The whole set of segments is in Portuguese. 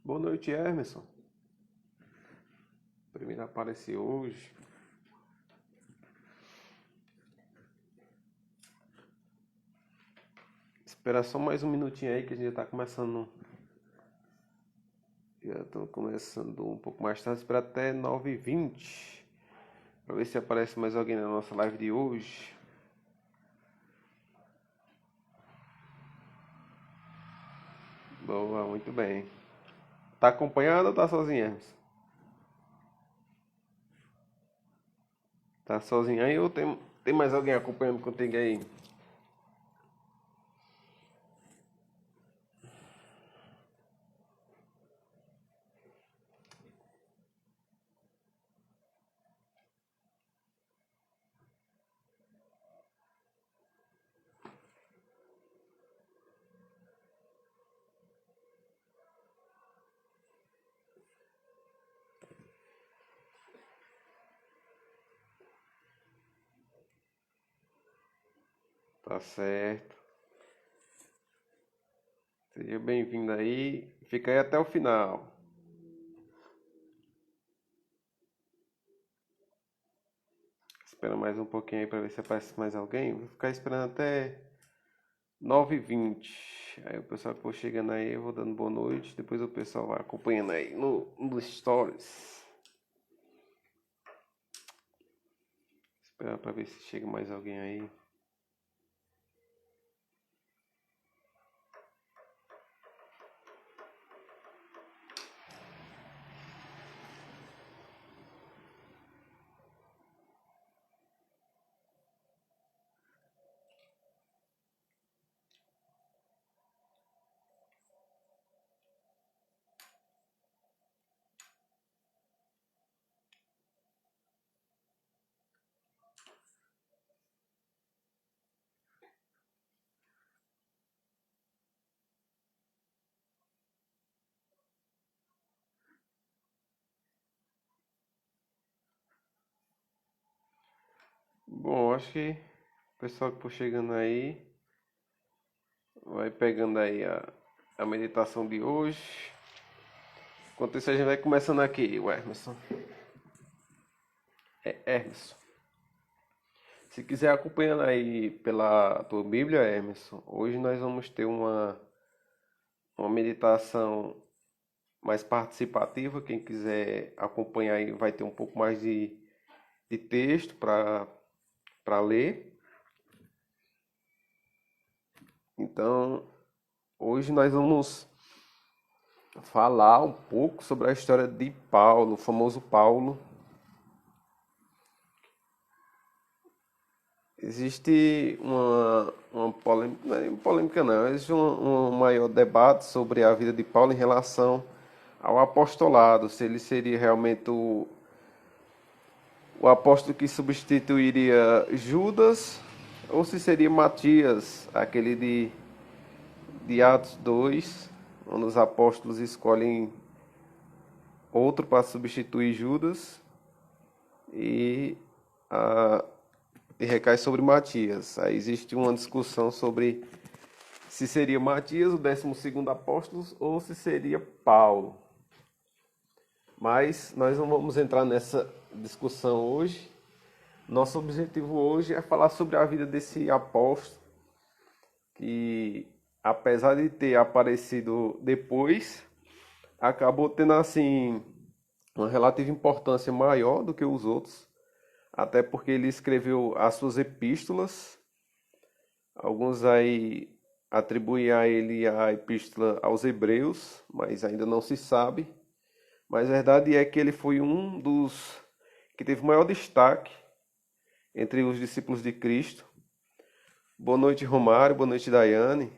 Boa noite, Emerson. Primeiro apareceu hoje. Espera só mais um minutinho aí que a gente já tá começando. Já tô começando um pouco mais tarde. Espera até 9h20. Pra ver se aparece mais alguém na nossa live de hoje. Boa, muito bem. Tá acompanhado ou tá sozinho, Emerson? Tá sozinho aí ou tem mais alguém acompanhando contigo aí? Tá certo. Seja bem-vindo aí. Fica aí até o final. Espera mais um pouquinho aí pra ver se aparece mais alguém. Vou ficar esperando até 9h20. Aí o pessoal que for chegando aí, eu vou dando boa noite. Depois o pessoal vai acompanhando aí nos stories. Esperar pra ver se chega mais alguém aí. Bom, acho que o pessoal que for chegando aí vai pegando aí a meditação de hoje. Enquanto isso a gente vai começando aqui, o Emerson. Emerson. Se quiser acompanhando aí pela tua Bíblia, Emerson, hoje nós vamos ter uma meditação mais participativa. Quem quiser acompanhar aí vai ter um pouco mais de texto para ler. Então, hoje nós vamos falar um pouco sobre a história de Paulo, o famoso Paulo. Existe uma polêmica, não é polêmica não, existe um maior debate sobre a vida de Paulo em relação ao apostolado, se ele seria realmente o apóstolo que substituiria Judas ou se seria Matias, aquele de Atos 2, onde os apóstolos escolhem outro para substituir Judas e, a, e recai sobre Matias. Aí existe uma discussão sobre se seria Matias o 12º apóstolo ou se seria Paulo. Mas nós não vamos entrar nessa discussão hoje. Nosso objetivo hoje é falar sobre a vida desse apóstolo que, apesar de ter aparecido depois, acabou tendo assim uma relativa importância maior do que os outros, até porque ele escreveu as suas epístolas. Alguns aí atribuem a ele a epístola aos Hebreus, mas ainda não se sabe. Mas a verdade é que ele foi um dos que teve maior destaque entre os discípulos de Cristo. Boa noite, Romário. Boa noite, Daiane.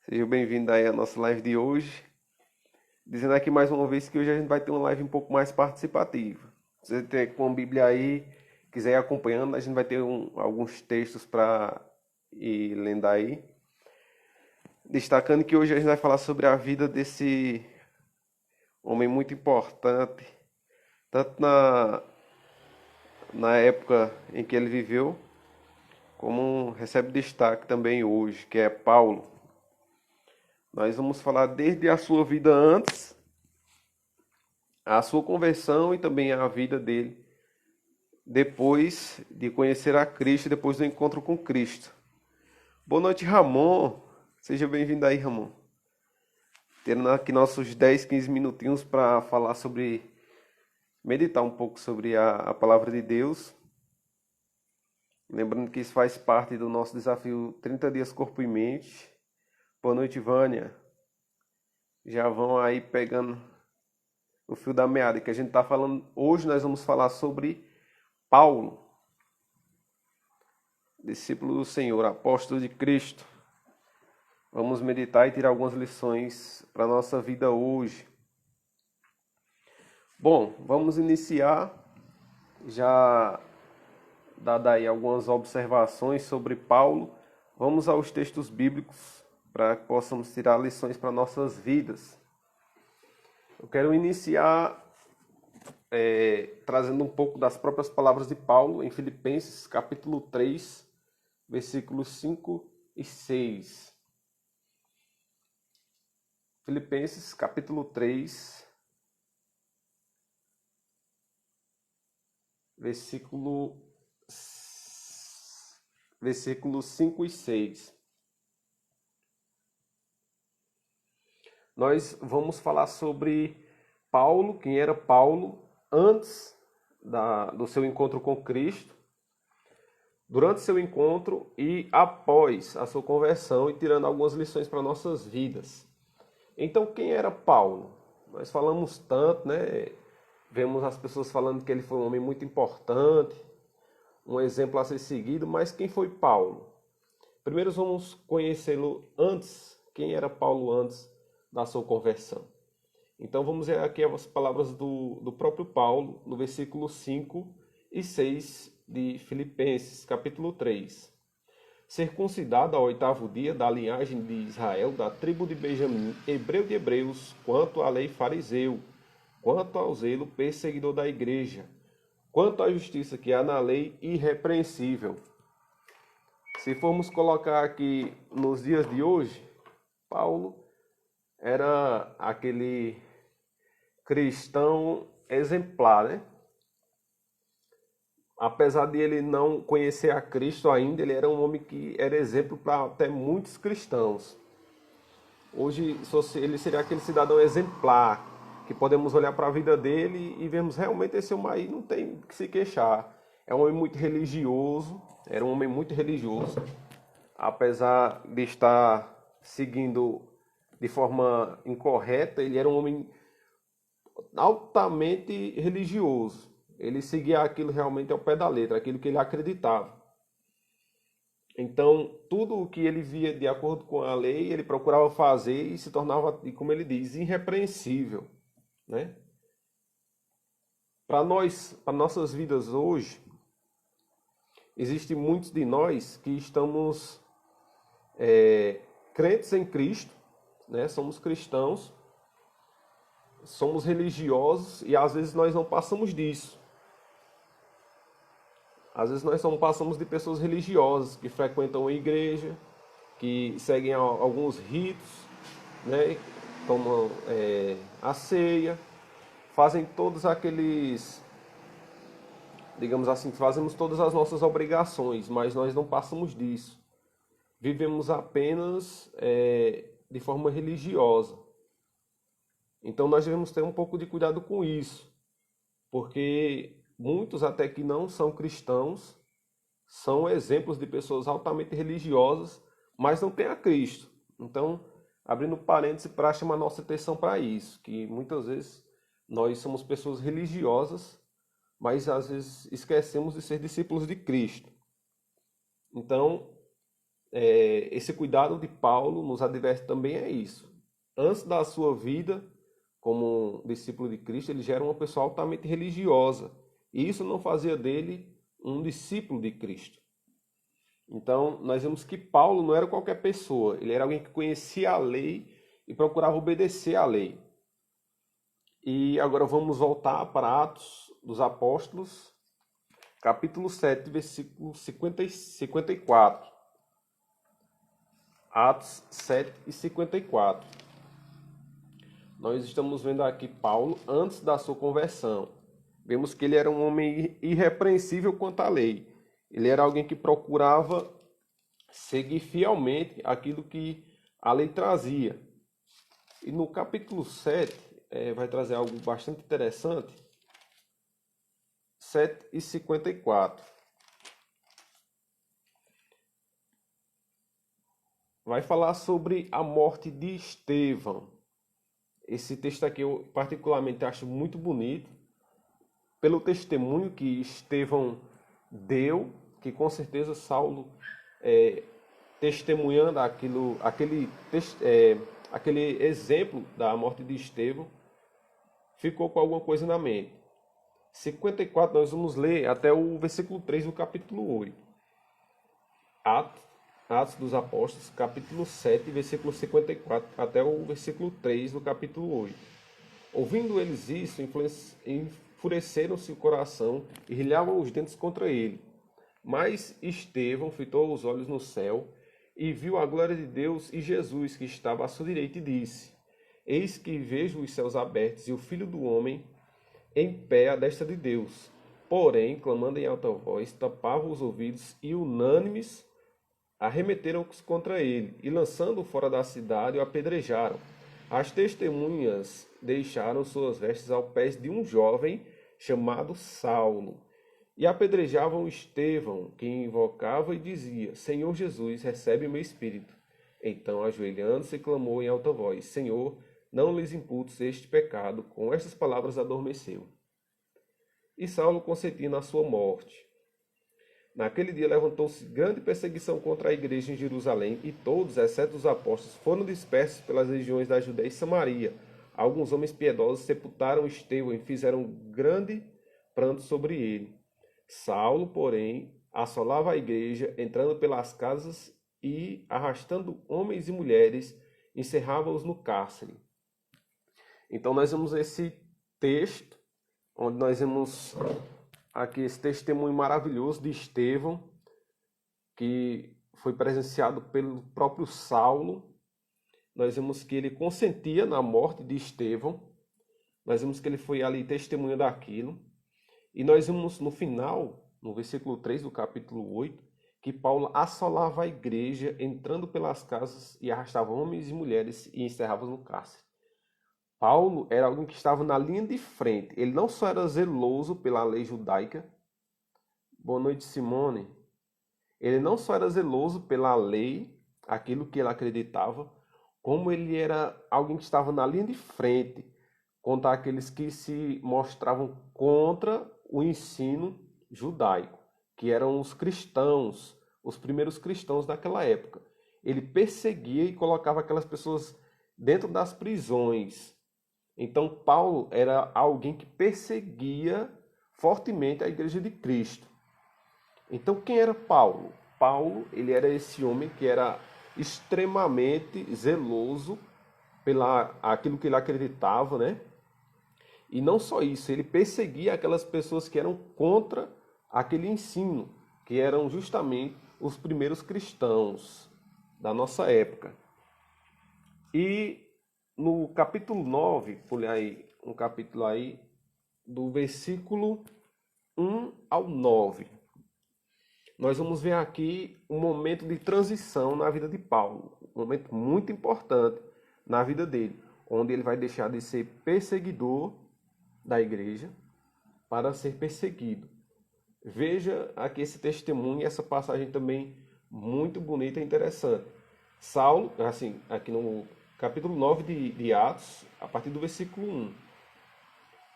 Seja bem-vindo aí à nossa live de hoje. Dizendo aqui mais uma vez que hoje a gente vai ter uma live um pouco mais participativa. Se você tem com a Bíblia aí, quiser ir acompanhando, a gente vai ter alguns textos para ir lendo aí. Destacando que hoje a gente vai falar sobre a vida desse homem muito importante, tanto na época em que ele viveu, como recebe destaque também hoje, que é Paulo. Nós vamos falar desde a sua vida antes, a sua conversão e também a vida dele depois de conhecer a Cristo, depois do encontro com Cristo. Boa noite, Ramon. Seja bem-vindo aí, Ramon. Tendo aqui nossos 10, 15 minutinhos para falar sobre, meditar um pouco sobre a palavra de Deus. Lembrando que isso faz parte do nosso desafio 30 dias corpo e mente. Boa noite, Vânia. Já vão aí pegando o fio da meada que a gente está falando. Hoje nós vamos falar sobre Paulo, discípulo do Senhor, apóstolo de Cristo. Vamos meditar e tirar algumas lições para a nossa vida hoje. Bom, vamos iniciar, já dada aí algumas observações sobre Paulo. Vamos aos textos bíblicos para que possamos tirar lições para nossas vidas. Eu quero iniciar trazendo um pouco das próprias palavras de Paulo em Filipenses capítulo 3, versículos 5 e 6. Filipenses capítulo 3, versículos 5 e 6. Nós vamos falar sobre Paulo, quem era Paulo antes do seu encontro com Cristo, durante seu encontro e após a sua conversão, e tirando algumas lições para nossas vidas. Então, quem era Paulo? Nós falamos tanto, né? Vemos as pessoas falando que ele foi um homem muito importante, um exemplo a ser seguido, mas quem foi Paulo? Primeiro vamos conhecê-lo antes, quem era Paulo antes da sua conversão. Então vamos ver aqui as palavras do próprio Paulo, no versículo 5 e 6 de Filipenses, capítulo 3. Circuncidado ao 8º dia da linhagem de Israel, da tribo de Benjamim, hebreu de hebreus, quanto à lei fariseu, quanto ao zelo perseguidor da igreja, quanto à justiça que há na lei, irrepreensível. Se formos colocar aqui nos dias de hoje, Paulo era aquele cristão exemplar, né? Apesar de ele não conhecer a Cristo ainda, ele era um homem que era exemplo para até muitos cristãos. Hoje ele seria aquele cidadão exemplar, que podemos olhar para a vida dele e vemos realmente esse homem aí não tem que se queixar. É um homem muito religioso, era um homem muito religioso, apesar de estar seguindo de forma incorreta, ele era um homem altamente religioso. Ele seguia aquilo realmente ao pé da letra, aquilo que ele acreditava. Então, tudo o que ele via de acordo com a lei, ele procurava fazer e se tornava, como ele diz, irrepreensível, né? Para nossas vidas hoje, existem muitos de nós que estamos crentes em Cristo, né? Somos cristãos, somos religiosos e às vezes nós não passamos disso. Às vezes nós não passamos de pessoas religiosas que frequentam a igreja, que seguem alguns ritos, né? Tomam a ceia, fazem todos aqueles, digamos assim, fazemos todas as nossas obrigações, mas nós não passamos disso. Vivemos apenas de forma religiosa. Então nós devemos ter um pouco de cuidado com isso, porque muitos até que não são cristãos são exemplos de pessoas altamente religiosas, mas não têm a Cristo. Então, abrindo parênteses para chamar nossa atenção para isso, que muitas vezes nós somos pessoas religiosas, mas às vezes esquecemos de ser discípulos de Cristo. Então, esse cuidado de Paulo nos adverte também é isso. Antes da sua vida como discípulo de Cristo, ele já era uma pessoa altamente religiosa. E isso não fazia dele um discípulo de Cristo. Então, nós vemos que Paulo não era qualquer pessoa. Ele era alguém que conhecia a lei e procurava obedecer à lei. E agora vamos voltar para Atos dos Apóstolos, capítulo 7, versículo 54. Atos 7:54. Nós estamos vendo aqui Paulo antes da sua conversão. Vemos que ele era um homem irrepreensível quanto à lei. Ele era alguém que procurava seguir fielmente aquilo que a lei trazia. E no capítulo 7, vai trazer algo bastante interessante. 7:54. Vai falar sobre a morte de Estevão. Esse texto aqui eu particularmente acho muito bonito, pelo testemunho que Estevão deu, que com certeza Saulo, testemunhando aquele exemplo da morte de Estevão, ficou com alguma coisa na mente. 54, nós vamos ler até o versículo 3 do capítulo 8. Atos dos Apóstolos, capítulo 7, versículo 54, até o versículo 3 do capítulo 8. Ouvindo eles isso, enfureceram-se o coração e rilhavam os dentes contra ele. Mas Estevão fitou os olhos no céu e viu a glória de Deus e Jesus, que estava à sua direita, e disse: Eis que vejo os céus abertos e o Filho do Homem em pé à destra de Deus. Porém, clamando em alta voz, tapavam os ouvidos e unânimes arremeteram-se contra ele, e lançando-o fora da cidade, o apedrejaram. As testemunhas deixaram suas vestes aos pés de um jovem chamado Saulo, e apedrejavam Estevão, que invocava e dizia: Senhor Jesus, recebe o meu espírito. Então, ajoelhando-se, clamou em alta voz: Senhor, não lhes imputes este pecado. Com estas palavras adormeceu. E Saulo consentia na sua morte. Naquele dia levantou-se grande perseguição contra a igreja em Jerusalém, e todos, exceto os apóstolos, foram dispersos pelas regiões da Judéia e Samaria. Alguns homens piedosos sepultaram Estevão e fizeram grande pranto sobre ele. Saulo, porém, assolava a igreja, entrando pelas casas e, arrastando homens e mulheres, encerrava-os no cárcere. Então nós vemos esse texto, onde nós vemos aqui esse testemunho maravilhoso de Estevão, que foi presenciado pelo próprio Saulo. Nós vemos que ele consentia na morte de Estevão. Nós vemos que ele foi ali testemunha daquilo. E nós vemos no final, no versículo 3 do capítulo 8, que Paulo assolava a igreja, entrando pelas casas e arrastava homens e mulheres e encerrava no cárcere. Paulo era alguém que estava na linha de frente. Ele não só era zeloso pela lei judaica. Boa noite, Simone. Ele não só era zeloso pela lei, aquilo que ele acreditava, como ele era alguém que estava na linha de frente contra aqueles que se mostravam contra o ensino judaico, que eram os cristãos, os primeiros cristãos daquela época. Ele perseguia e colocava aquelas pessoas dentro das prisões. Então, Paulo era alguém que perseguia fortemente a igreja de Cristo. Então, quem era Paulo? Paulo, ele era esse homem que era extremamente zeloso pela aquilo que ele acreditava, né? E não só isso, ele perseguia aquelas pessoas que eram contra aquele ensino, que eram justamente os primeiros cristãos da nossa época. E no capítulo 9, pule aí, um capítulo aí, do versículo 1 ao 9, nós vamos ver aqui um momento de transição na vida de Paulo, um momento muito importante na vida dele, onde ele vai deixar de ser perseguidor da igreja para ser perseguido. Veja aqui esse testemunho e essa passagem também muito bonita e interessante. Saulo, assim, aqui no capítulo 9 de Atos, a partir do versículo 1.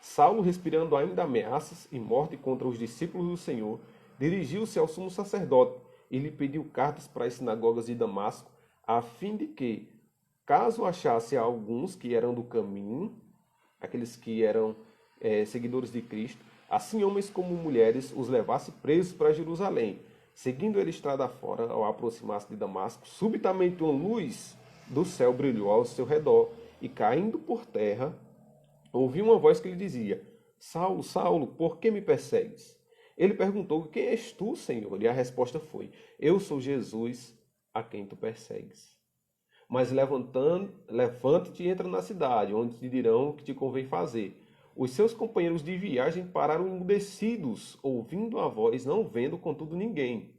Saulo, respirando ainda ameaças e morte contra os discípulos do Senhor, dirigiu-se ao sumo sacerdote e lhe pediu cartas para as sinagogas de Damasco, a fim de que, caso achasse alguns que eram do caminho, aqueles que eram seguidores de Cristo, assim homens como mulheres, os levasse presos para Jerusalém. Seguindo ele estrada fora, ao aproximar-se de Damasco, subitamente uma luz do céu brilhou ao seu redor, e caindo por terra, ouviu uma voz que lhe dizia: Saulo, Saulo, por que me persegues? Ele perguntou: quem és tu, Senhor? E a resposta foi: eu sou Jesus, a quem tu persegues. Mas levante-te e entra na cidade, onde te dirão o que te convém fazer. Os seus companheiros de viagem pararam emudecidos, ouvindo a voz, não vendo, contudo, ninguém.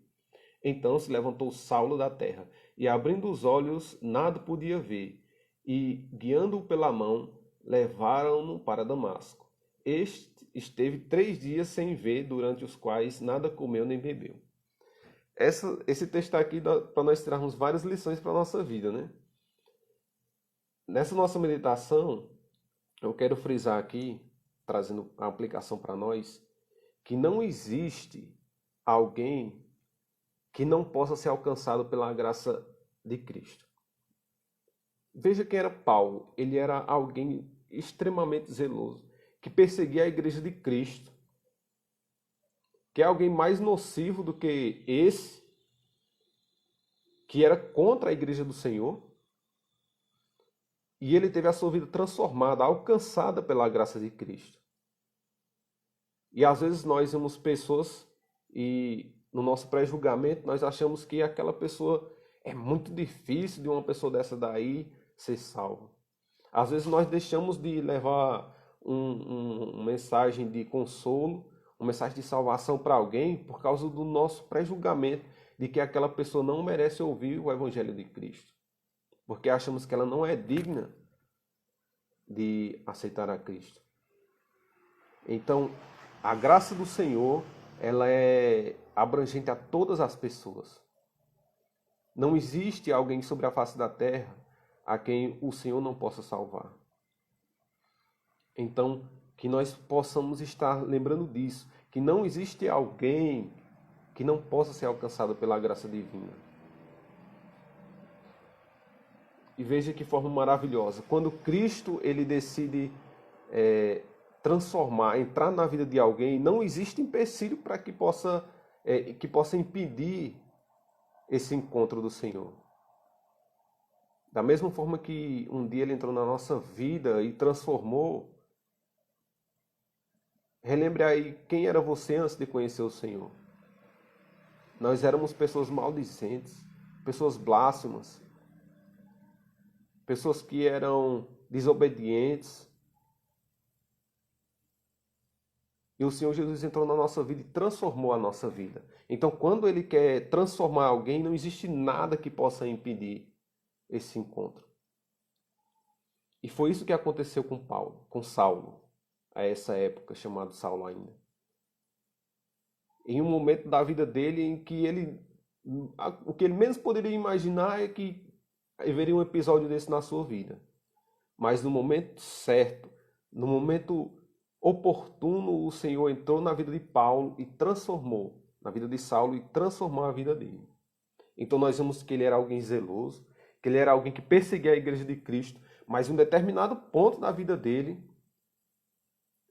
Então se levantou Saulo da terra, e abrindo os olhos, nada podia ver. E, guiando-o pela mão, levaram-no para Damasco. Este esteve 3 dias sem ver, durante os quais nada comeu nem bebeu. Esse texto está aqui para nós tirarmos várias lições para a nossa vida, né? Nessa nossa meditação, eu quero frisar aqui, trazendo a aplicação para nós, que não existe alguém que não possa ser alcançado pela graça de Cristo. Veja quem era Paulo. Ele era alguém extremamente zeloso, que perseguia a igreja de Cristo. Que é alguém mais nocivo do que esse, que era contra a igreja do Senhor. E ele teve a sua vida transformada, alcançada pela graça de Cristo. E às vezes nós vemos pessoas e no nosso pré-julgamento nós achamos que aquela pessoa é muito difícil de uma pessoa dessa daí ser salva. Às vezes nós deixamos de levar uma mensagem de consolo, uma mensagem de salvação para alguém por causa do nosso pré-julgamento de que aquela pessoa não merece ouvir o Evangelho de Cristo. Porque achamos que ela não é digna de aceitar a Cristo. Então, a graça do Senhor, ela é abrangente a todas as pessoas. Não existe alguém sobre a face da terra a quem o Senhor não possa salvar. Então, que nós possamos estar lembrando disso, que não existe alguém que não possa ser alcançado pela graça divina. E veja que forma maravilhosa. Quando Cristo ele decide transformar, entrar na vida de alguém, não existe empecilho para que possa impedir esse encontro do Senhor. Da mesma forma que um dia ele entrou na nossa vida e transformou, relembre aí quem era você antes de conhecer o Senhor. Nós éramos pessoas maldizentes, pessoas blasfemas, pessoas que eram desobedientes. E o Senhor Jesus entrou na nossa vida e transformou a nossa vida. Então, quando Ele quer transformar alguém, não existe nada que possa impedir esse encontro. E foi isso que aconteceu com Saulo, a essa época, chamado Saulo ainda. Em um momento da vida dele em que o que ele menos poderia imaginar é que haveria um episódio desse na sua vida. Mas no momento certo, no momento oportuno, o Senhor entrou na vida de Paulo e transformou, na vida de Saulo e transformou a vida dele. Então nós vemos que ele era alguém zeloso, que ele era alguém que perseguia a igreja de Cristo, mas em um determinado ponto da vida dele,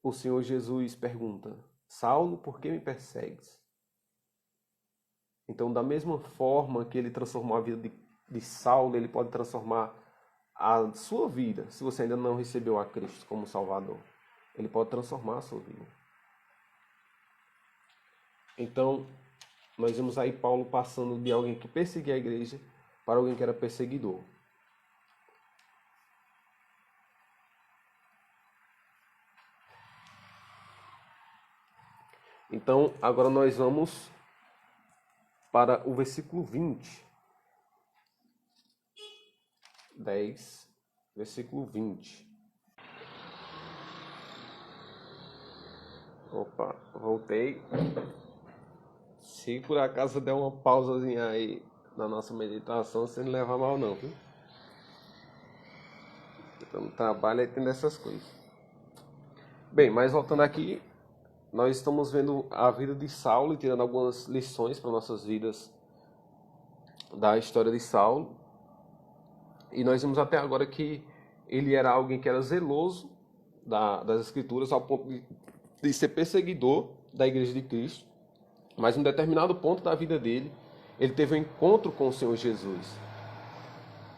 o Senhor Jesus pergunta: Saulo, por que me persegues? Então, da mesma forma que ele transformou a vida de Saulo, ele pode transformar a sua vida, se você ainda não recebeu a Cristo como Salvador. Ele pode transformar a sua vida. Então, nós vemos aí Paulo passando de alguém que perseguia a igreja para alguém que era perseguidor. Então, agora nós vamos para o versículo 20. 10, versículo 20. Opa, voltei. Se por acaso der uma pausazinha aí na nossa meditação, você não leva mal não, viu? Então, no trabalho aí tem dessas coisas. Bem, mas voltando aqui, nós estamos vendo a vida de Saulo e tirando algumas lições para nossas vidas da história de Saulo. E nós vimos até agora que ele era alguém que era zeloso das Escrituras, ao ponto de ser perseguidor da Igreja de Cristo. Mas em um determinado ponto da vida dele, ele teve um encontro com o Senhor Jesus,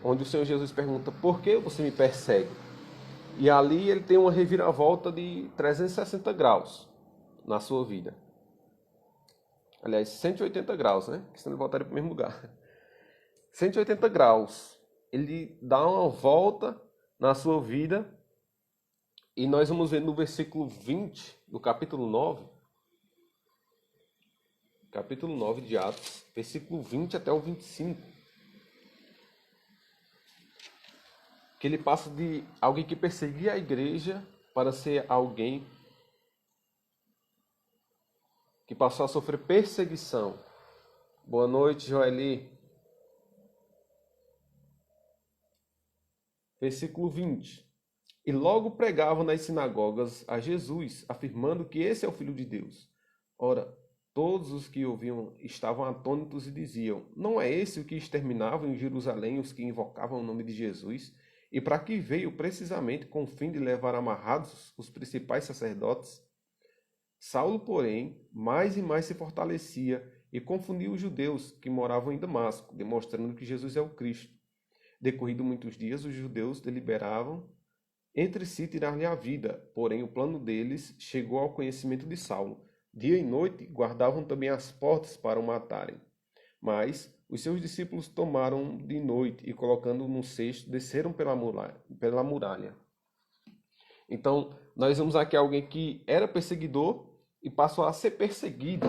onde o Senhor Jesus pergunta: por que você me persegue? E ali ele tem uma reviravolta de 360 graus na sua vida. Aliás, 180 graus, né? Porque senão ele voltaria para o mesmo lugar. 180 graus. ele dá uma volta na sua vida e nós vamos ver no versículo 20 do capítulo 9 de Atos, versículo 20 até o 25, que ele passa de alguém que perseguia a igreja para ser alguém que passou a sofrer perseguição. Boa noite, Joeli. Versículo 20. E logo pregavam nas sinagogas a Jesus, afirmando que esse é o Filho de Deus. Ora, todos os que ouviam estavam atônitos e diziam: não é esse o que exterminava em Jerusalém os que invocavam o nome de Jesus? E para que veio precisamente com o fim de levar amarrados os principais sacerdotes? Saulo, porém, mais e mais se fortalecia e confundia os judeus que moravam em Damasco, demonstrando que Jesus é o Cristo. Decorrido muitos dias, os judeus deliberavam entre si tirar-lhe a vida, porém o plano deles chegou ao conhecimento de Saulo. Dia e noite guardavam também as portas para o matarem. Mas os seus discípulos tomaram de noite e, colocando-o num cesto, desceram pela muralha. Então, nós vemos aqui alguém que era perseguidor e passou a ser perseguido.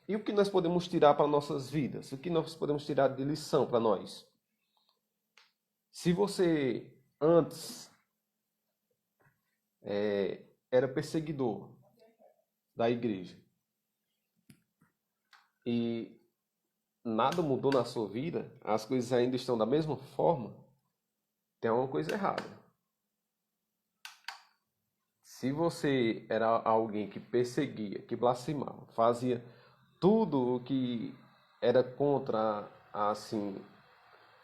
E o que nós podemos tirar para nossas vidas? O que nós podemos tirar de lição para nós? Se você antes era perseguidor da igreja e nada mudou na sua vida, as coisas ainda estão da mesma forma, tem alguma coisa errada. Se você era alguém que perseguia, que blasfemava, fazia tudo o que era contra assim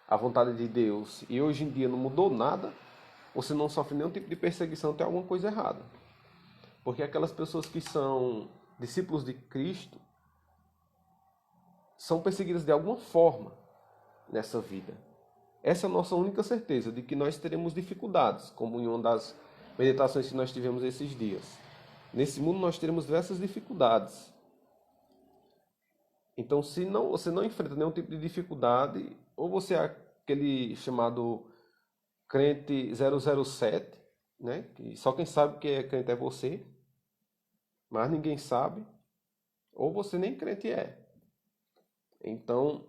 a vontade de Deus e hoje em dia não mudou nada, você não sofre nenhum tipo de perseguição, tem alguma coisa errada. Porque aquelas pessoas que são discípulos de Cristo são perseguidas de alguma forma nessa vida. Essa é a nossa única certeza, de que nós teremos dificuldades, como em uma das meditações que nós tivemos esses dias. Nesse mundo nós teremos diversas dificuldades. Então, se você não enfrenta nenhum tipo de dificuldade, ou você é aquele chamado crente 007, né? Que só quem sabe que é crente é você, mas ninguém sabe, ou você nem crente é. Então,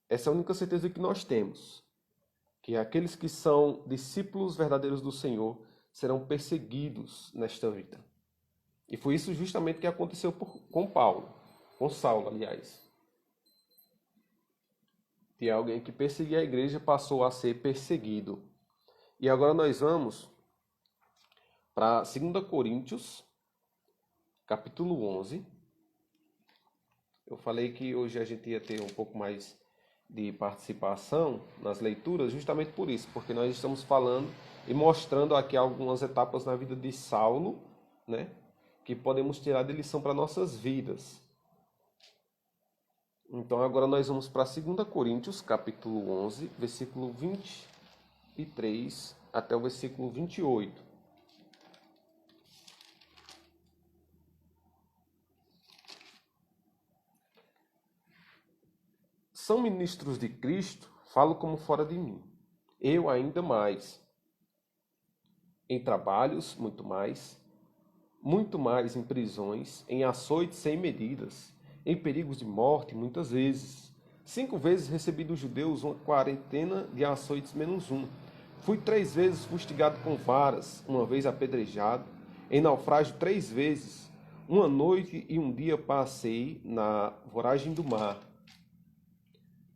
essa é a única certeza que nós temos, que aqueles que são discípulos verdadeiros do Senhor serão perseguidos nesta vida. E foi isso justamente que aconteceu com Saulo, aliás. Que alguém que perseguia a igreja passou a ser perseguido. E agora nós vamos para 2 Coríntios, capítulo 11. Eu falei que hoje a gente ia ter um pouco mais de participação nas leituras, justamente por isso, porque nós estamos falando e mostrando aqui algumas etapas na vida de Saulo, né, que podemos tirar de lição para nossas vidas. Então agora nós vamos para 2 Coríntios, capítulo 11, versículo 23 até o versículo 28. São ministros de Cristo, falo como fora de mim. Eu ainda mais. Em trabalhos, muito mais em prisões, em açoites sem medidas, em perigos de morte, muitas vezes. 5 vezes recebi dos judeus uma quarentena de açoites menos um. Fui 3 vezes fustigado com varas, uma vez apedrejado, em naufrágio 3 vezes. Uma noite e um dia passei na voragem do mar.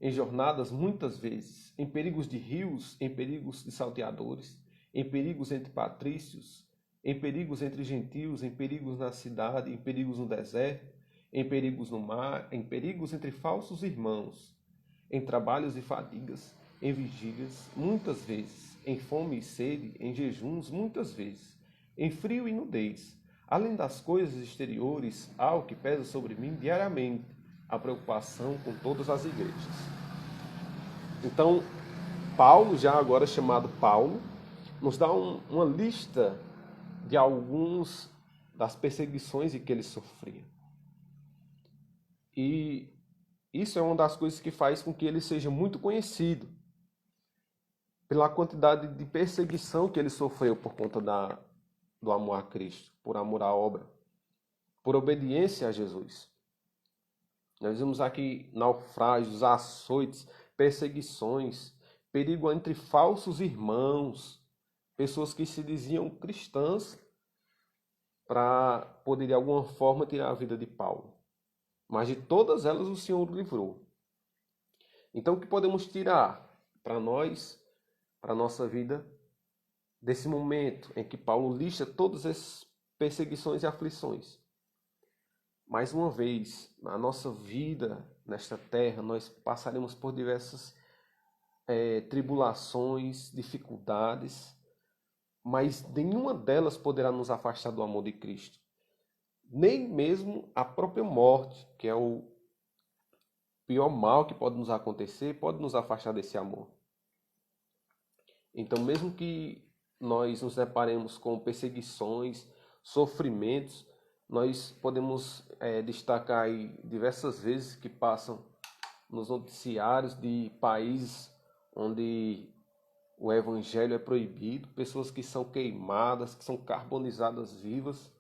Em jornadas muitas vezes, em perigos de rios, em perigos de salteadores, em perigos entre patrícios, em perigos entre gentios, em perigos na cidade, em perigos no deserto, em perigos no mar, em perigos entre falsos irmãos, em trabalhos e fadigas, em vigílias, muitas vezes, em fome e sede, em jejuns, muitas vezes, em frio e nudez. Além das coisas exteriores, há o que pesa sobre mim diariamente, a preocupação com todas as igrejas. Então, Paulo, já agora chamado Paulo, nos dá uma lista de alguns das perseguições que ele sofria. E isso é uma das coisas que faz com que ele seja muito conhecido. pela quantidade de perseguição que ele sofreu por conta do amor a Cristo, por amor à obra, por obediência a Jesus. Nós vimos aqui naufrágios, açoites, perseguições, perigo entre falsos irmãos, pessoas que se diziam cristãs para poder de alguma forma tirar a vida de Paulo. Mas de todas elas o Senhor o livrou. Então o que podemos tirar para nós, para a nossa vida, desse momento em que Paulo lista todas essas perseguições e aflições? Mais uma vez, na nossa vida, nesta terra, nós passaremos por diversas tribulações, dificuldades, mas nenhuma delas poderá nos afastar do amor de Cristo. Nem mesmo a própria morte, que é o pior mal que pode nos acontecer, pode nos afastar desse amor. Então, mesmo que nós nos deparemos com perseguições, sofrimentos, nós podemos destacar aí diversas vezes que passam nos noticiários de países onde o evangelho é proibido, pessoas que são queimadas, que são carbonizadas vivas,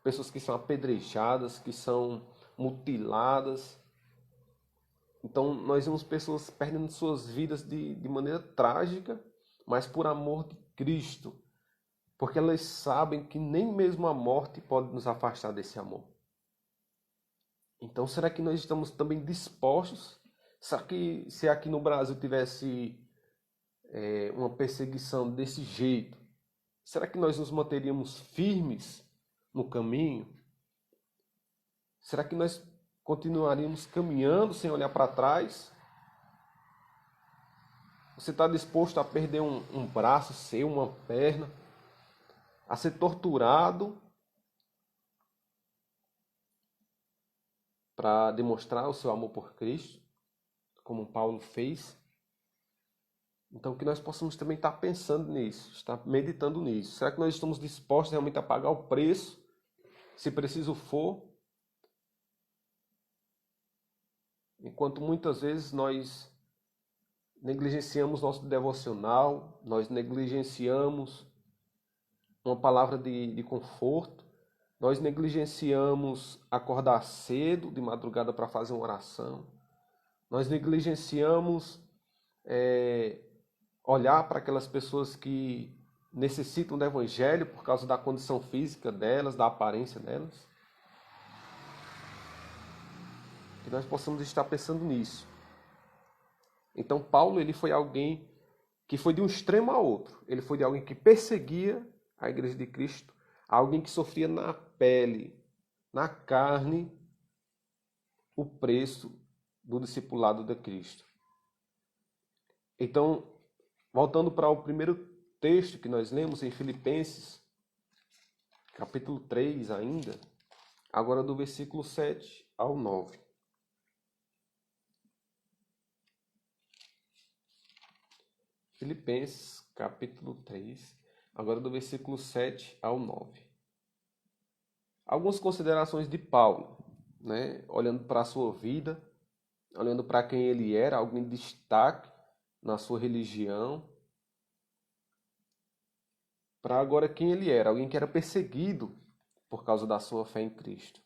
pessoas que são apedrejadas, que são mutiladas. Então nós vemos pessoas perdendo suas vidas de maneira trágica, mas por amor de Cristo, porque elas sabem que nem mesmo a morte pode nos afastar desse amor. Então será que nós estamos também dispostos? Será que se aqui no Brasil tivesse uma perseguição desse jeito, será que nós nos manteríamos firmes no caminho? Será que nós continuaríamos caminhando sem olhar para trás? Você está disposto a perder um braço seu, uma perna, a ser torturado para demonstrar o seu amor por Cristo, como Paulo fez? Então que nós possamos também estar pensando nisso, estar meditando nisso. Será que nós estamos dispostos realmente a pagar o preço, se preciso for? Enquanto muitas vezes nós negligenciamos nosso devocional, nós negligenciamos uma palavra de conforto, nós negligenciamos acordar cedo, de madrugada, para fazer uma oração, nós negligenciamos olhar para aquelas pessoas que necessitam do evangelho por causa da condição física delas, da aparência delas. Que nós possamos estar pensando nisso. Então Paulo, ele foi alguém que foi de um extremo a outro. Ele foi de alguém que perseguia a igreja de Cristo, a alguém que sofria na pele, na carne, o preço do discipulado de Cristo. Então, voltando para o primeiro texto que nós lemos em Filipenses, capítulo 3 ainda, agora do versículo 7 ao 9. Filipenses, capítulo 3, agora do versículo 7 ao 9. Algumas considerações de Paulo, né? Olhando para a sua vida, olhando para quem ele era, alguém de destaque na sua religião, para agora quem ele era, alguém que era perseguido por causa da sua fé em Cristo.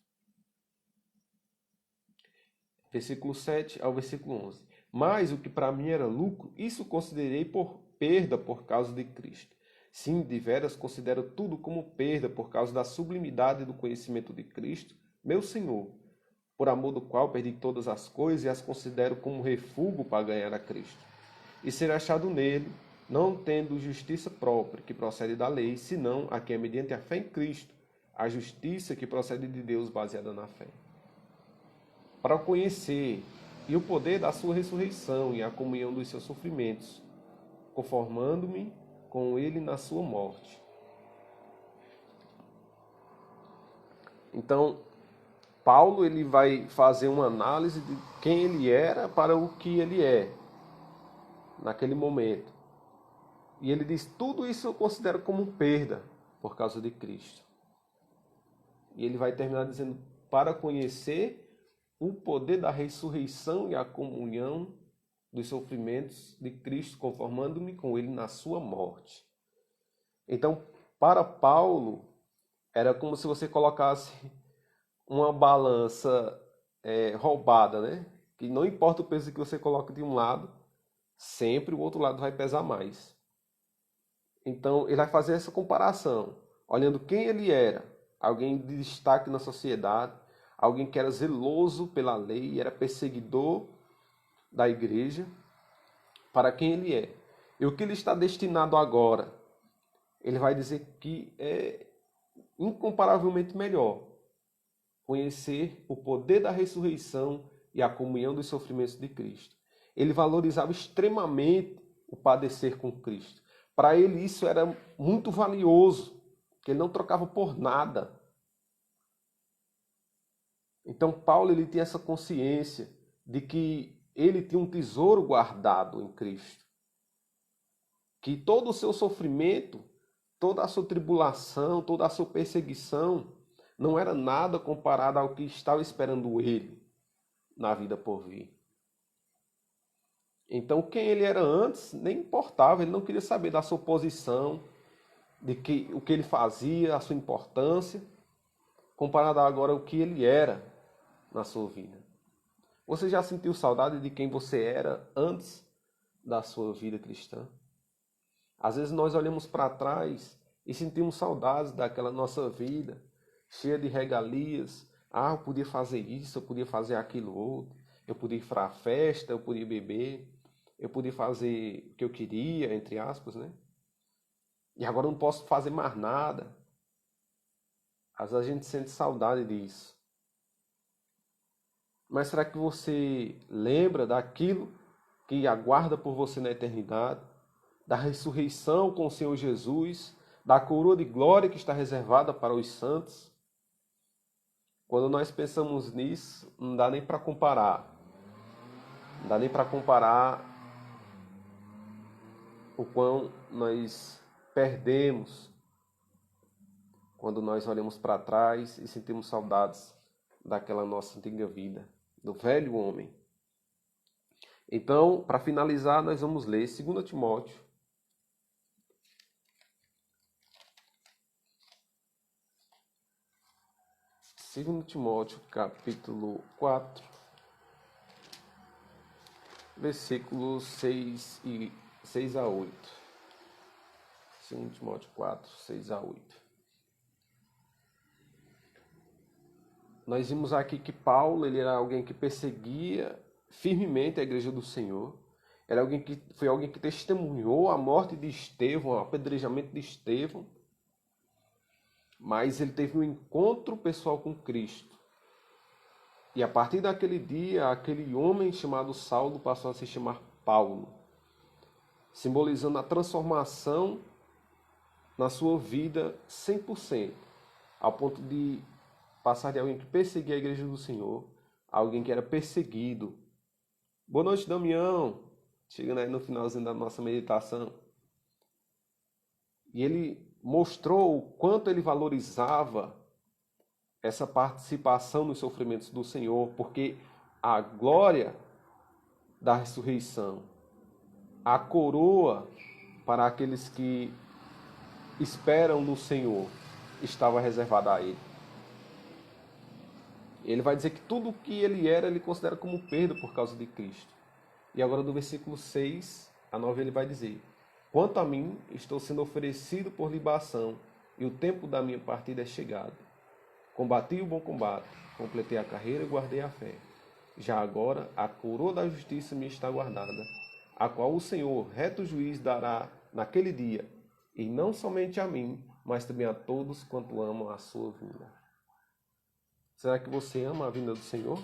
Versículo 7 ao versículo 11. Mas o que para mim era lucro, isso considerei por perda por causa de Cristo. Sim, de veras considero tudo como perda por causa da sublimidade do conhecimento de Cristo, meu Senhor, por amor do qual perdi todas as coisas e as considero como refúgio para ganhar a Cristo. E ser achado nele, não tendo justiça própria, que procede da lei, senão a que é mediante a fé em Cristo, a justiça que procede de Deus baseada na fé. Para o conhecer e o poder da sua ressurreição e a comunhão dos seus sofrimentos, conformando-me com ele na sua morte. Então, Paulo ele vai fazer uma análise de quem ele era para o que ele é naquele momento. E ele diz, tudo isso eu considero como perda por causa de Cristo. E ele vai terminar dizendo, para conhecer o poder da ressurreição e a comunhão dos sofrimentos de Cristo, conformando-me com ele na sua morte. Então, para Paulo, era como se você colocasse uma balança roubada, né? Que não importa o peso que você coloca de um lado, sempre o outro lado vai pesar mais. Então, ele vai fazer essa comparação, olhando quem ele era, alguém de destaque na sociedade, alguém que era zeloso pela lei, era perseguidor da igreja, para quem ele é. E o que ele está destinado agora? Ele vai dizer que é incomparavelmente melhor conhecer o poder da ressurreição e a comunhão dos sofrimentos de Cristo. Ele valorizava extremamente o padecer com Cristo. Para ele isso era muito valioso, que ele não trocava por nada. Então Paulo ele tinha essa consciência de que ele tinha um tesouro guardado em Cristo. Que todo o seu sofrimento, toda a sua tribulação, toda a sua perseguição não era nada comparado ao que estava esperando ele na vida por vir. Então, quem ele era antes nem importava, ele não queria saber da sua posição, de que o que ele fazia, a sua importância, comparado agora ao que ele era na sua vida. Você já sentiu saudade de quem você era antes da sua vida cristã? Às vezes nós olhamos para trás e sentimos saudades daquela nossa vida, cheia de regalias. Ah, eu podia fazer isso, eu podia fazer aquilo outro, eu podia ir para a festa, eu podia beber, eu podia fazer o que eu queria, entre aspas, né? E agora eu não posso fazer mais nada. Às vezes a gente sente saudade disso. Mas será que você lembra daquilo que aguarda por você na eternidade? Da ressurreição com o Senhor Jesus, da coroa de glória que está reservada para os santos? Quando nós pensamos nisso, não dá nem para comparar. Não dá nem para comparar o quão nós perdemos quando nós olhamos para trás e sentimos saudades daquela nossa antiga vida, do velho homem. Então, para finalizar, nós vamos ler 2 Timóteo, capítulo 4, versículos 6 a 8. 2 Timóteo 4, 6 a 8. Nós vimos aqui que Paulo ele era alguém que perseguia firmemente a igreja do Senhor. Foi alguém que testemunhou a morte de Estevão, o apedrejamento de Estevão. Mas ele teve um encontro pessoal com Cristo. E a partir daquele dia, aquele homem chamado Saulo passou a se chamar Paulo, simbolizando a transformação na sua vida 100%, ao ponto de passar de alguém que perseguia a igreja do Senhor a alguém que era perseguido. Boa noite, Damião. Chegando aí no finalzinho da nossa meditação. E ele mostrou o quanto ele valorizava essa participação nos sofrimentos do Senhor, porque a glória da ressurreição, a coroa para aqueles que esperam no Senhor, estava reservada a ele. Ele vai dizer que tudo o que ele era, ele considera como perda por causa de Cristo. E agora do versículo 6 a 9 ele vai dizer: quanto a mim, estou sendo oferecido por libação, e o tempo da minha partida é chegado. Combati o bom combate, completei a carreira e guardei a fé. Já agora a coroa da justiça me está guardada, a qual o Senhor, reto juiz, dará naquele dia, e não somente a mim, mas também a todos quanto amam a sua vinda. Será que você ama a vinda do Senhor?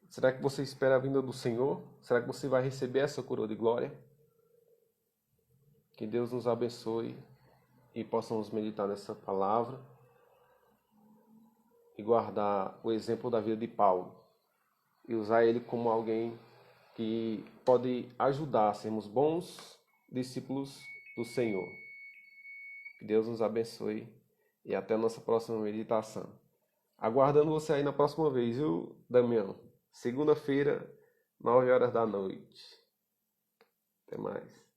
Será que você espera a vinda do Senhor? Será que você vai receber essa coroa de glória? Que Deus nos abençoe e possamos meditar nessa palavra e guardar o exemplo da vida de Paulo e usar ele como alguém que pode ajudar a sermos bons discípulos do Senhor. Que Deus nos abençoe e até a nossa próxima meditação. Aguardando você aí na próxima vez, viu, Damião? Segunda-feira 9 horas da noite. Até mais.